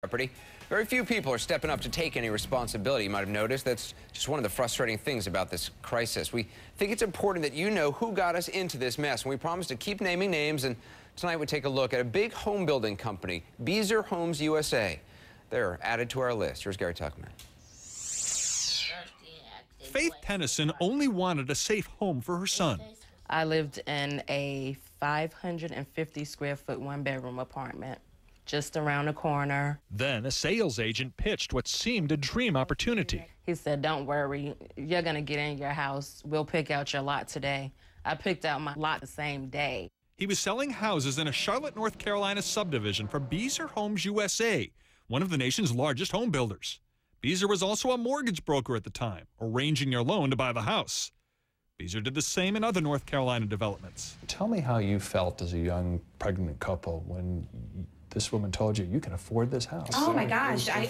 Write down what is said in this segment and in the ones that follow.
Property. Very few people are stepping up to take any responsibility. You might have noticed that's just one of the frustrating things about this crisis. We think it's important that you know who got us into this mess, and we promise to keep naming names. And tonight we take a look at a big home building company, Beazer Homes USA. They're added to our list. Here's Gary Tuckman. Faith Tennyson only wanted a safe home for her son. I lived in a 550 square foot one-bedroom apartment just around the corner. Then a sales agent pitched what seemed a dream opportunity. He said, "Don't worry, you're going to get in your house. We'll pick out your lot today." I picked out my lot the same day. He was selling houses in a Charlotte, North Carolina subdivision for Beazer Homes USA, one of the nation's largest home builders. Beazer was also a mortgage broker at the time, arranging your loan to buy the house. Beazer did the same in other North Carolina developments. Tell me how you felt as a young pregnant couple when this woman told you you can afford this house. Oh my gosh, I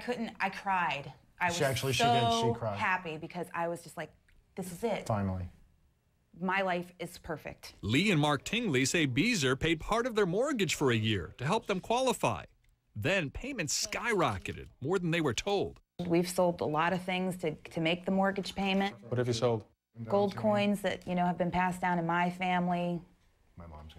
couldn't, I cried. I was so happy because I was just like, this is it. Finally. My life is perfect. Lee and Mark Tingley say Beazer paid part of their mortgage for a year to help them qualify. Then payments skyrocketed, more than they were told. We've sold a lot of things to make the mortgage payment. What have you sold? Gold coins that, have been passed down in my family,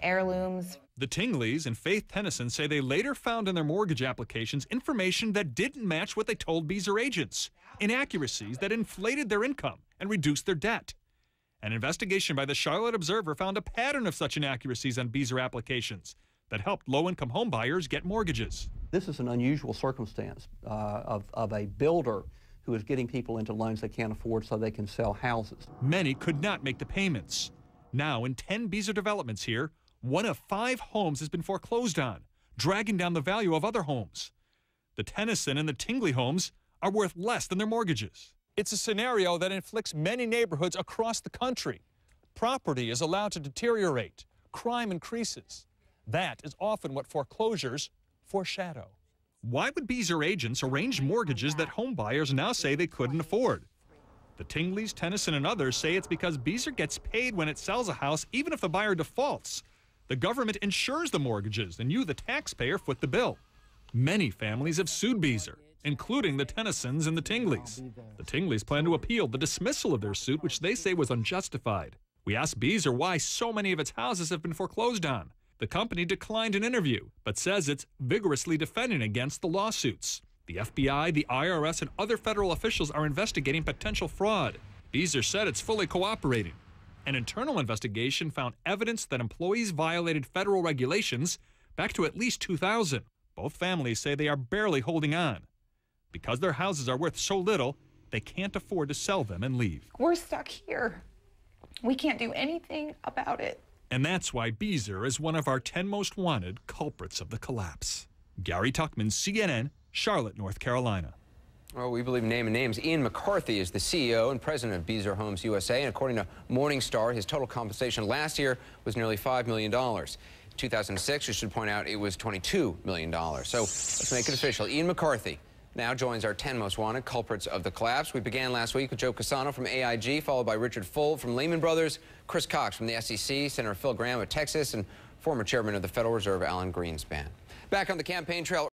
heirlooms. The Tingleys and Faith Tennyson say they later found in their mortgage applications information that didn't match what they told Beazer agents, inaccuracies that inflated their income and reduced their debt. An investigation by the Charlotte Observer found a pattern of such inaccuracies on Beazer applications that helped low-income home buyers get mortgages. This is an unusual circumstance of a builder who is getting people into loans they can't afford so they can sell houses. Many could not make the payments. Now, in 10 Beazer developments here, 1 of 5 homes has been foreclosed on, dragging down the value of other homes. The Tennyson and the Tingley homes are worth less than their mortgages. It's a scenario that inflicts many neighborhoods across the country. Property is allowed to deteriorate. Crime increases. That is often what foreclosures foreshadow. Why would Beazer agents arrange mortgages that home buyers now say they couldn't afford? The Tingleys, Tennyson, and others say it's because Beazer gets paid when it sells a house, even if the buyer defaults. The government insures the mortgages, and you, the taxpayer, foot the bill. Many families have sued Beazer, including the Tennysons and the Tingleys. The Tingleys plan to appeal the dismissal of their suit, which they say was unjustified. We asked Beazer why so many of its houses have been foreclosed on. The company declined an interview, but says it's vigorously defending against the lawsuits. The FBI, the IRS, and other federal officials are investigating potential fraud. Beazer said it's fully cooperating. An internal investigation found evidence that employees violated federal regulations back to at least 2000. Both families say they are barely holding on. Because their houses are worth so little, they can't afford to sell them and leave. We're stuck here. We can't do anything about it. And that's why Beazer is one of our 10 most wanted culprits of the collapse. Gary Tuckman, CNN, Charlotte, North Carolina. Well, we believe in naming names. Ian McCarthy is the CEO and president of Beazer Homes USA, and according to Morningstar, his total compensation last year was nearly $5 million. In 2006, we should point out, it was $22 million. So let's make it official. Ian McCarthy now joins our 10 most wanted culprits of the collapse. We began last week with Joe Cassano from AIG, followed by Richard Fuld from Lehman Brothers, Chris Cox from the SEC, Senator Phil Gramm of Texas, and former chairman of the Federal Reserve, Alan Greenspan. Back on the campaign trail.